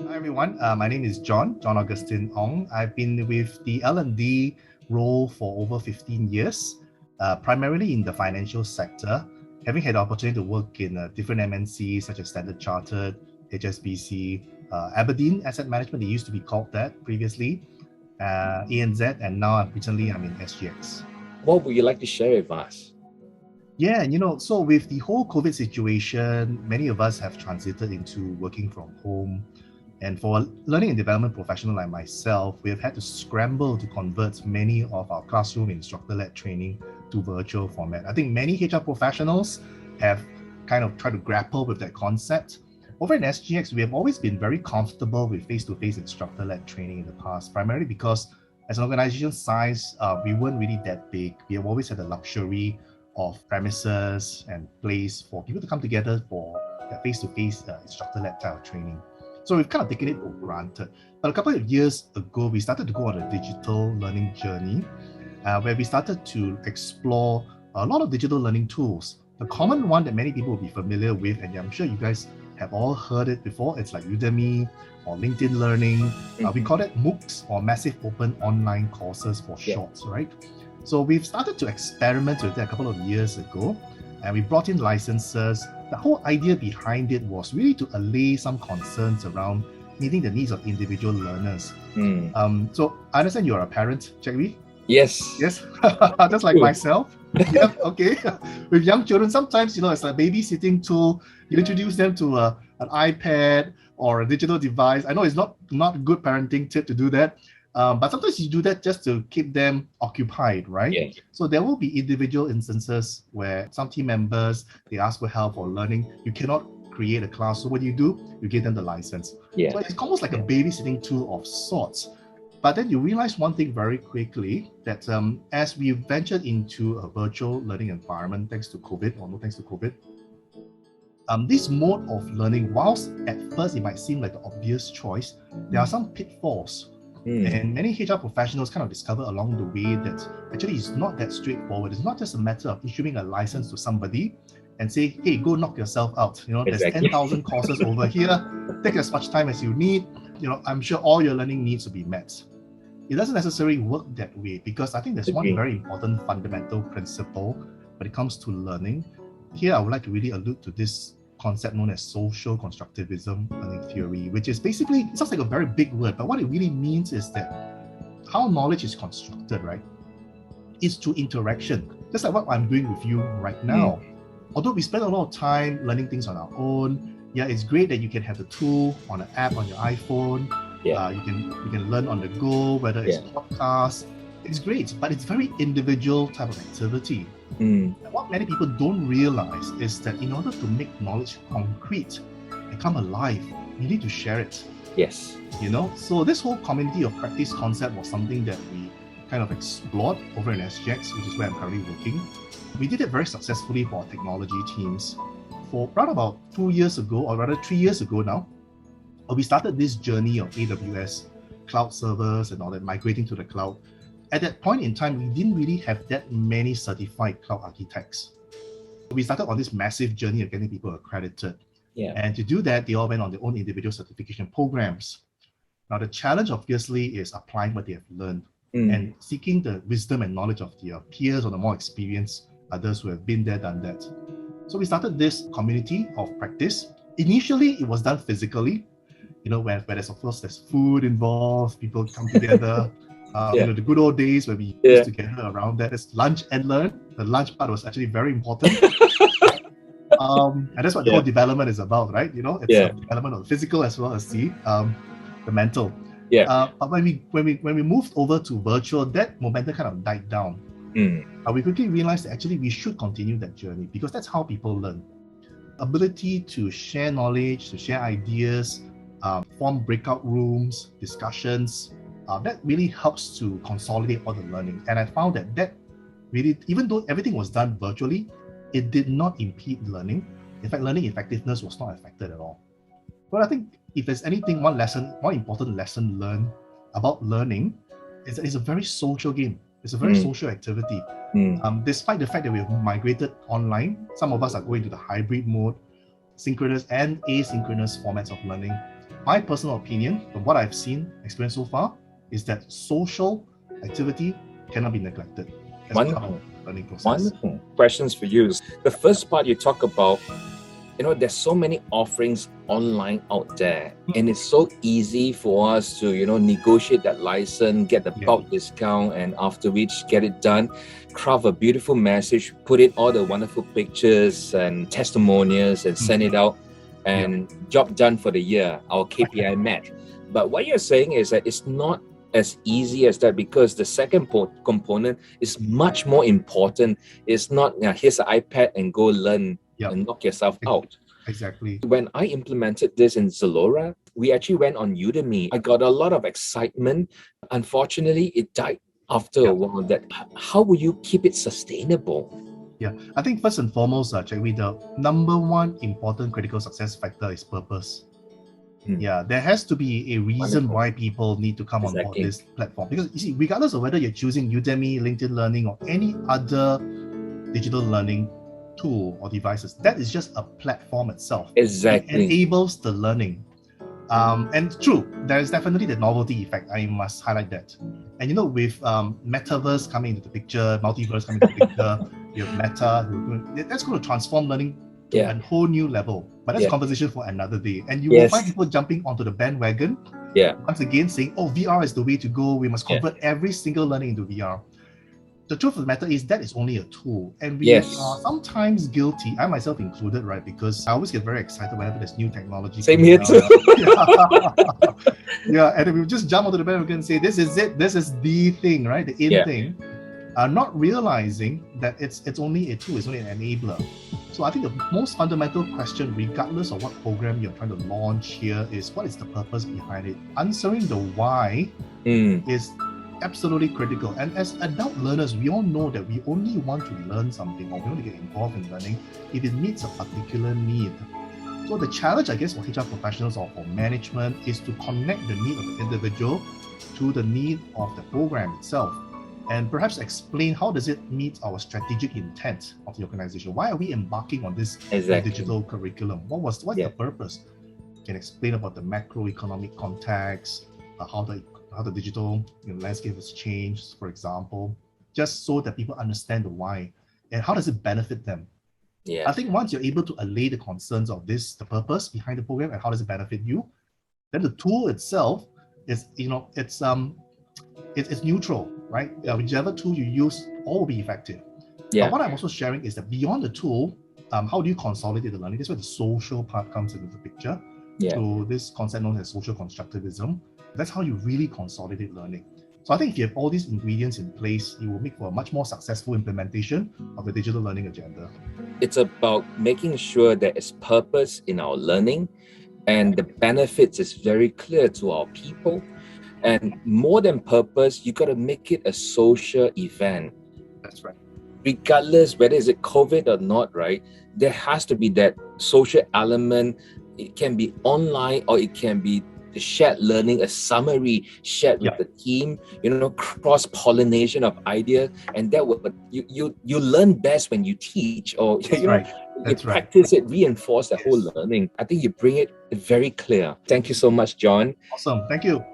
Hi everyone, my name is John Augustine Ong. I've been with the L&D role for over 15 years, primarily in the financial sector, having had the opportunity to work in different MNCs such as Standard Chartered, HSBC, Aberdeen Asset Management, it used to be called that previously, ANZ, and now recently I'm in SGX. What would you like to share with us? Yeah, so with the whole COVID situation, many of us have transited into working from home. And for a learning and development professional like myself, we have had to scramble to convert many of our classroom instructor-led training to virtual format. I think many HR professionals have kind of tried to grapple with that concept. Over in SGX, we have always been very comfortable with face-to-face instructor-led training in the past, primarily because as an organization size, we weren't really that big. We have always had the luxury of premises and place for people to come together for that face-to-face instructor-led type of training. So we've kind of taken it for granted. But a couple of years ago, we started to go on a digital learning journey where we started to explore a lot of digital learning tools. The common one that many people will be familiar with, and I'm sure you guys have all heard it before, it's like Udemy or LinkedIn Learning. We call it MOOCs, or Massive Open Online Courses for short, right? So we've started to experiment with that a couple of years ago, and we brought in licenses. The whole idea behind it was really to allay some concerns around meeting the needs of individual learners. So I understand you're a parent, Jackie? Yes. Yes, just like myself. Yeah, okay. With young children, sometimes, it's a babysitting tool. You introduce them to an iPad or a digital device. I know it's not a good parenting tip to do that. But sometimes you do that just to keep them occupied, right? Yeah. So there will be individual instances where some team members, they ask for help or learning. You cannot create a class. So what do? You give them the license. Yeah. So it's almost like a babysitting tool of sorts. But then you realize one thing very quickly, that as we ventured into a virtual learning environment, thanks to COVID, or no thanks to COVID, this mode of learning, whilst at first it might seem like the obvious choice, there are some pitfalls. And many HR professionals kind of discover along the way that actually it's not that straightforward. It's not just a matter of issuing a license to somebody and say, hey, go knock yourself out. There's 10,000 courses over here. Take as much time as you need. I'm sure all your learning needs to be met. It doesn't necessarily work that way, because I think there's one very important fundamental principle when it comes to learning. Here, I would like to really allude to this concept known as social constructivism learning theory, which is basically, it sounds like a very big word, but what it really means is that how knowledge is constructed, right, is through interaction, just like what I'm doing with you right now. Although we spend a lot of time learning things on our own, yeah, it's great that you can have the tool on an app on your iPhone. You can learn on the go, whether it's podcasts. It's great, but it's very individual type of activity. What many people don't realize is that in order to make knowledge concrete and come alive, you need to share it. Yes. So this whole community of practice concept was something that we kind of explored over in SGX, which is where I'm currently working. We did it very successfully for our technology teams. For around about 2 years ago, or rather 3 years ago now, we started this journey of AWS cloud servers and all that, migrating to the cloud. At that point in time, we didn't really have that many certified cloud architects. We started on this massive journey of getting people accredited. And to do that, they all went on their own individual certification programs. Now, the challenge obviously is applying what they have learned and seeking the wisdom and knowledge of their peers or the more experienced others who have been there, done that. So we started this community of practice. Initially, it was done physically, where there's, of course, there's food involved, people come together. The good old days where we used together around that. It's lunch and learn. The lunch part was actually very important. And that's what the whole development is about, right? It's the development of the physical as well as the mental. But when we moved over to virtual, that momentum kind of died down. We quickly realized that actually we should continue that journey, because that's how people learn. Ability to share knowledge, to share ideas, form breakout rooms, discussions, that really helps to consolidate all the learning. And I found that really, even though everything was done virtually, it did not impede learning. In fact, learning effectiveness was not affected at all. But I think if there's anything, one important lesson learned about learning is that it's a very social game. It's a very social activity. Despite the fact that we've migrated online, some of us are going to the hybrid mode. synchronous and asynchronous formats of learning. My personal opinion, from what I've seen, experienced so far, is that social activity cannot be neglected as part of the learning process. Wonderful. Questions for you. The first part you talk about, there's so many offerings online out there, and it's so easy for us to, negotiate that license, get the bulk discount, and after which get it done, craft a beautiful message, put it all the wonderful pictures and testimonials and send it out, and job done for the year, our KPI met. But what you're saying is that it's not as easy as that, because the second component is much more important. It's not, here's an iPad and go learn and knock yourself out. Exactly. When I implemented this in Zalora, we actually went on Udemy. I got a lot of excitement. Unfortunately, it died after a while. How will you keep it sustainable? Yeah, I think first and foremost, Chegwi, the number one important critical success factor is purpose. Yeah, there has to be a reason why people need to come on board this platform. Because you see, regardless of whether you're choosing Udemy, LinkedIn Learning, or any other digital learning tool or devices, that is just a platform itself. Exactly. It enables the learning. And true, there is definitely the novelty effect. I must highlight that. And with metaverse coming into the picture, multiverse coming into the picture, you have Meta, that's going to transform learning to a whole new level. But that's a conversation for another day. And you will find people jumping onto the bandwagon. Once again, saying, VR is the way to go. We must convert every single learning into VR. The truth of the matter is that is only a tool. And we are sometimes guilty, I myself included, right? Because I always get very excited whenever there's new technology. Same here too. And we just jump onto the bandwagon and say, this is it, this is the thing, right? The in thing. Not realizing that it's only a tool, it's only an enabler. So I think the most fundamental question, regardless of what program you're trying to launch here, is what is the purpose behind it? Answering the why is absolutely critical. And as adult learners, we all know that we only want to learn something, or we want to get involved in learning if it meets a particular need. So the challenge, I guess, for HR professionals or for management is to connect the need of the individual to the need of the program itself, and perhaps explain how does it meet our strategic intent of the organization. Why are we embarking on this digital curriculum? What's the purpose? You can explain about the macroeconomic context, how the digital landscape has changed, for example, just so that people understand the why and how does it benefit them. I think once you're able to allay the concerns of the purpose behind the program and how does it benefit you, then the tool itself is, it's neutral, right? Whichever tool you use, all will be effective. But what I'm also sharing is that beyond the tool, how do you consolidate the learning? That's where the social part comes into the picture. So this concept known as social constructivism, that's how you really consolidate learning. So I think if you have all these ingredients in place, you will make for a much more successful implementation of the digital learning agenda. It's about making sure there is purpose in our learning, and the benefits is very clear to our people. And more than purpose, you got to make it a social event. That's right. Regardless whether is it COVID or not, right? There has to be that social element. It can be online or it can be the shared learning, a summary shared with the team, cross-pollination of ideas. And that would you learn best when you teach, or you practice it, reinforce the whole learning. I think you bring it very clear. Thank you so much, John. Awesome. Thank you.